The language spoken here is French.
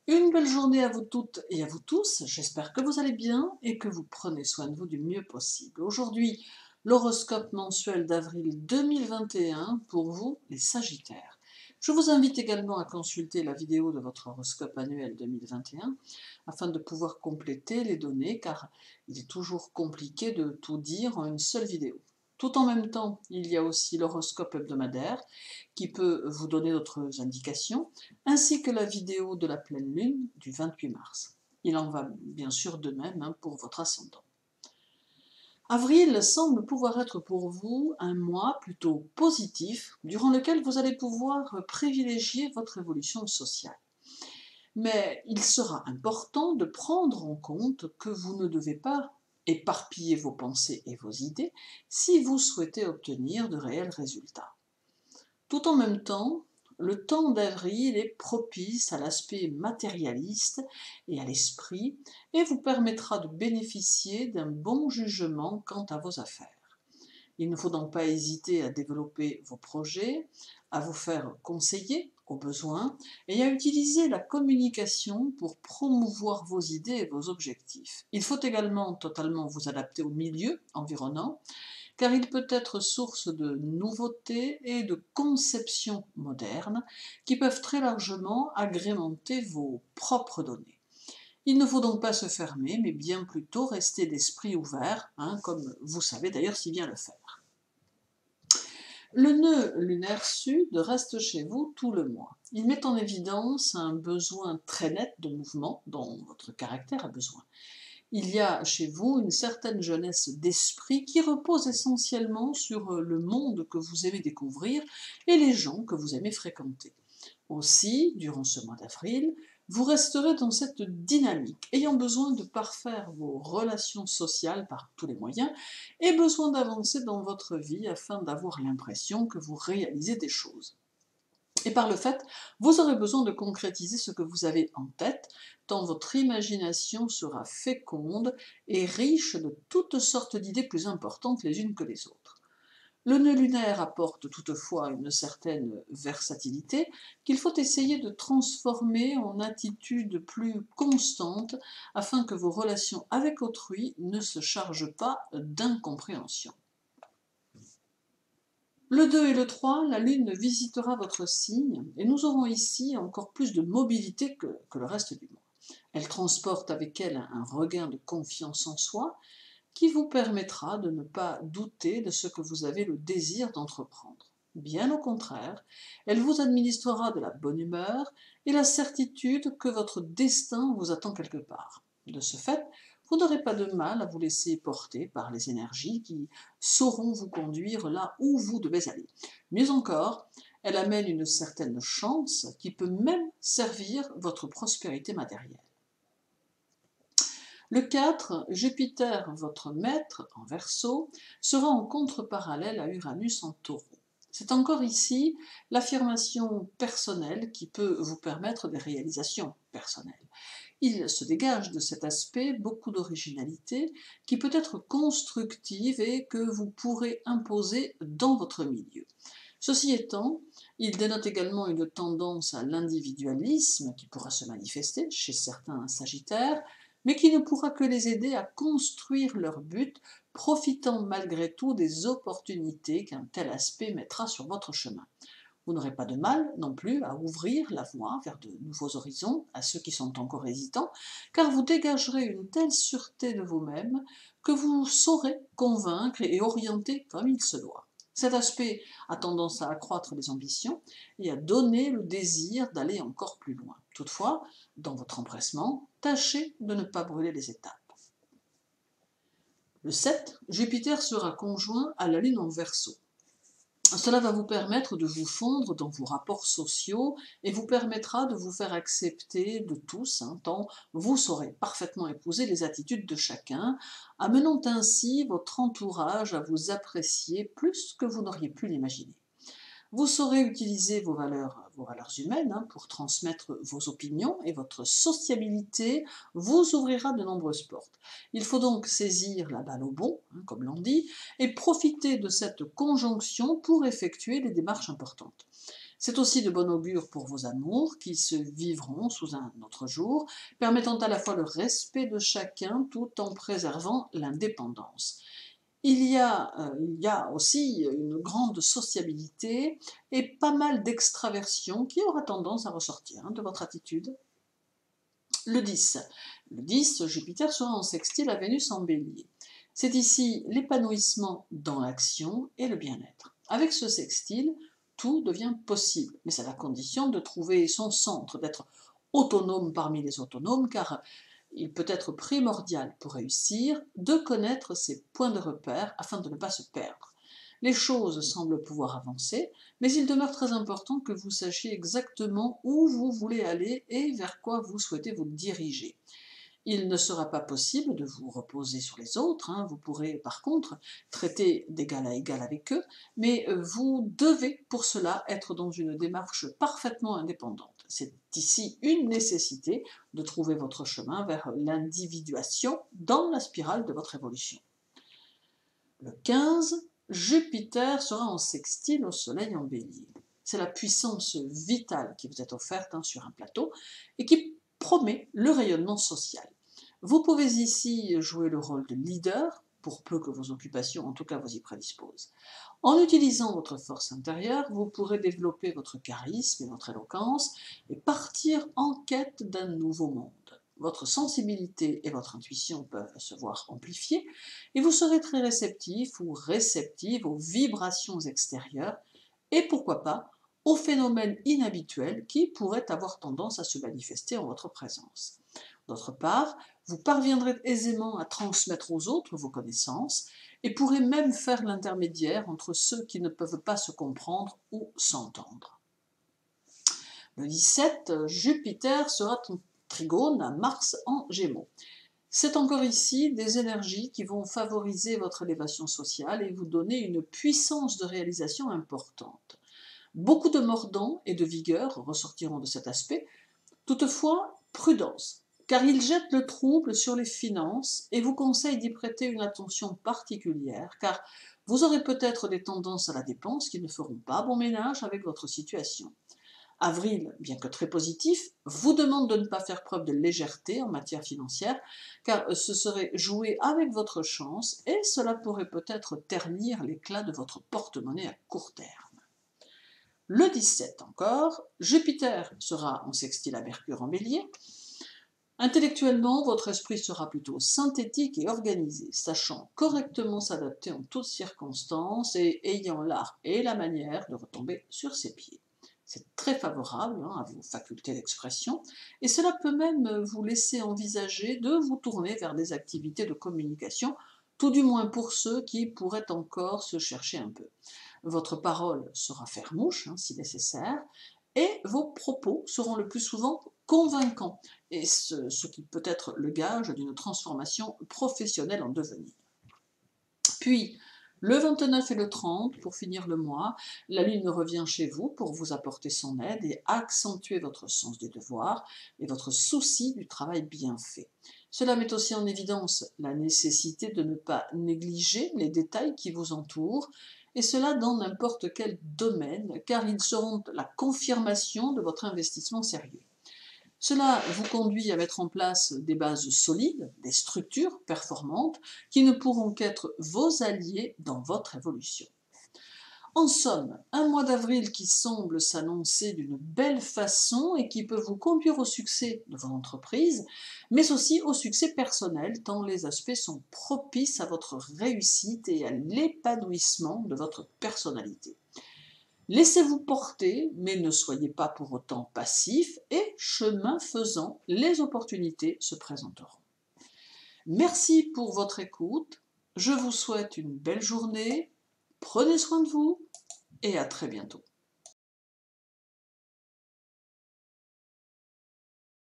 Une belle journée à vous toutes et à vous tous. J'espère que vous allez bien et que vous prenez soin de vous du mieux possible. Aujourd'hui, l'horoscope mensuel d'avril 2021 pour vous, les Sagittaires. Je vous invite également à consulter la vidéo de votre horoscope annuel 2021 afin de pouvoir compléter les données car il est toujours compliqué de tout dire en une seule vidéo. Tout en même temps, il y a aussi l'horoscope hebdomadaire qui peut vous donner d'autres indications, ainsi que la vidéo de la pleine lune du 28 mars. Il en va bien sûr de même pour votre ascendant. Avril semble pouvoir être pour vous un mois plutôt positif, durant lequel vous allez pouvoir privilégier votre évolution sociale. Mais il sera important de prendre en compte que vous ne devez pas éparpiller vos pensées et vos idées si vous souhaitez obtenir de réels résultats. Tout en même temps, le temps d'avril est propice à l'aspect matérialiste et à l'esprit et vous permettra de bénéficier d'un bon jugement quant à vos affaires. Il ne faut donc pas hésiter à développer vos projets, à vous faire conseiller au besoin et à utiliser la communication pour promouvoir vos idées et vos objectifs. Il faut également totalement vous adapter au milieu environnant car il peut être source de nouveautés et de conceptions modernes qui peuvent très largement agrémenter vos propres données. Il ne faut donc pas se fermer, mais bien plutôt rester d'esprit ouvert, comme vous savez d'ailleurs si bien le faire. Le nœud lunaire sud reste chez vous tout le mois. Il met en évidence un besoin très net de mouvement dont votre caractère a besoin. Il y a chez vous une certaine jeunesse d'esprit qui repose essentiellement sur le monde que vous aimez découvrir et les gens que vous aimez fréquenter. Aussi, durant ce mois d'avril, vous resterez dans cette dynamique, ayant besoin de parfaire vos relations sociales par tous les moyens et besoin d'avancer dans votre vie afin d'avoir l'impression que vous réalisez des choses. Et par le fait, vous aurez besoin de concrétiser ce que vous avez en tête, tant votre imagination sera féconde et riche de toutes sortes d'idées plus importantes les unes que les autres. Le nœud lunaire apporte toutefois une certaine versatilité qu'il faut essayer de transformer en attitude plus constante afin que vos relations avec autrui ne se chargent pas d'incompréhension. Le 2 et le 3, la Lune visitera votre signe et nous aurons ici encore plus de mobilité que le reste du mois. Elle transporte avec elle un regain de confiance en soi qui vous permettra de ne pas douter de ce que vous avez le désir d'entreprendre. Bien au contraire, elle vous administrera de la bonne humeur et la certitude que votre destin vous attend quelque part. De ce fait, vous n'aurez pas de mal à vous laisser porter par les énergies qui sauront vous conduire là où vous devez aller. Mieux encore, elle amène une certaine chance qui peut même servir votre prospérité matérielle. Le 4, Jupiter, votre maître, en Verseau, sera en contre-parallèle à Uranus en Taureau. C'est encore ici l'affirmation personnelle qui peut vous permettre des réalisations personnelles. Il se dégage de cet aspect beaucoup d'originalité qui peut être constructive et que vous pourrez imposer dans votre milieu. Ceci étant, il dénote également une tendance à l'individualisme qui pourra se manifester chez certains Sagittaires, mais qui ne pourra que les aider à construire leur but, profitant malgré tout des opportunités qu'un tel aspect mettra sur votre chemin. Vous n'aurez pas de mal non plus à ouvrir la voie vers de nouveaux horizons à ceux qui sont encore hésitants, car vous dégagerez une telle sûreté de vous-même que vous saurez convaincre et orienter comme il se doit. Cet aspect a tendance à accroître les ambitions et à donner le désir d'aller encore plus loin. Toutefois, dans votre empressement, tâchez de ne pas brûler les étapes. Le 7, Jupiter sera conjoint à la Lune en Verseau. Cela va vous permettre de vous fondre dans vos rapports sociaux et vous permettra de vous faire accepter de tous, tant vous saurez parfaitement épouser les attitudes de chacun, amenant ainsi votre entourage à vous apprécier plus que vous n'auriez pu l'imaginer. Vous saurez utiliser vos valeurs humaines pour transmettre vos opinions et votre sociabilité vous ouvrira de nombreuses portes. Il faut donc saisir la balle au bond, comme l'on dit, et profiter de cette conjonction pour effectuer des démarches importantes. C'est aussi de bon augure pour vos amours qui se vivront sous un autre jour, permettant à la fois le respect de chacun tout en préservant l'indépendance. Il y a aussi une grande sociabilité et pas mal d'extraversion qui aura tendance à ressortir de votre attitude. Le 10. Le 10, Jupiter sera en sextile à Vénus en Bélier. C'est ici l'épanouissement dans l'action et le bien-être. Avec ce sextile, tout devient possible, mais c'est à la condition de trouver son centre, d'être autonome parmi les autonomes, car il peut être primordial pour réussir de connaître ses points de repère afin de ne pas se perdre. Les choses semblent pouvoir avancer, mais il demeure très important que vous sachiez exactement où vous voulez aller et vers quoi vous souhaitez vous diriger. Il ne sera pas possible de vous reposer sur les autres, vous pourrez par contre traiter d'égal à égal avec eux, mais vous devez pour cela être dans une démarche parfaitement indépendante. C'est ici une nécessité de trouver votre chemin vers l'individuation dans la spirale de votre évolution. Le 15, Jupiter sera en sextile au Soleil en Bélier. C'est la puissance vitale qui vous est offerte sur un plateau et qui promet le rayonnement social. Vous pouvez ici jouer le rôle de leader, pour peu que vos occupations, en tout cas, vous y prédisposent. En utilisant votre force intérieure, vous pourrez développer votre charisme et votre éloquence et partir en quête d'un nouveau monde. Votre sensibilité et votre intuition peuvent se voir amplifiées et vous serez très réceptif ou réceptive aux vibrations extérieures et pourquoi pas aux phénomènes inhabituels qui pourraient avoir tendance à se manifester en votre présence. D'autre part, vous parviendrez aisément à transmettre aux autres vos connaissances et pourrez même faire l'intermédiaire entre ceux qui ne peuvent pas se comprendre ou s'entendre. Le 17, Jupiter sera en trigone à Mars en Gémeaux. C'est encore ici des énergies qui vont favoriser votre élévation sociale et vous donner une puissance de réalisation importante. Beaucoup de mordant et de vigueur ressortiront de cet aspect. Toutefois, prudence, car il jette le trouble sur les finances et vous conseille d'y prêter une attention particulière, car vous aurez peut-être des tendances à la dépense qui ne feront pas bon ménage avec votre situation. Avril, bien que très positif, vous demande de ne pas faire preuve de légèreté en matière financière, car ce serait jouer avec votre chance et cela pourrait peut-être ternir l'éclat de votre porte-monnaie à court terme. Le 17 encore, Jupiter sera en sextile à Mercure en Bélier. Intellectuellement, votre esprit sera plutôt synthétique et organisé, sachant correctement s'adapter en toutes circonstances et ayant l'art et la manière de retomber sur ses pieds. C'est très favorable à vos facultés d'expression et cela peut même vous laisser envisager de vous tourner vers des activités de communication, tout du moins pour ceux qui pourraient encore se chercher un peu. Votre parole sera faire-mouche si nécessaire et vos propos seront le plus souvent convaincants, et ce qui peut être le gage d'une transformation professionnelle en devenir. Puis, le 29 et le 30, pour finir le mois, la Lune revient chez vous pour vous apporter son aide et accentuer votre sens des devoirs et votre souci du travail bien fait. Cela met aussi en évidence la nécessité de ne pas négliger les détails qui vous entourent, et cela dans n'importe quel domaine, car ils seront la confirmation de votre investissement sérieux. Cela vous conduit à mettre en place des bases solides, des structures performantes qui ne pourront qu'être vos alliés dans votre évolution. En somme, un mois d'avril qui semble s'annoncer d'une belle façon et qui peut vous conduire au succès de votre entreprise, mais aussi au succès personnel, tant les aspects sont propices à votre réussite et à l'épanouissement de votre personnalité. Laissez-vous porter, mais ne soyez pas pour autant passif, et chemin faisant, les opportunités se présenteront. Merci pour votre écoute, je vous souhaite une belle journée, prenez soin de vous et à très bientôt.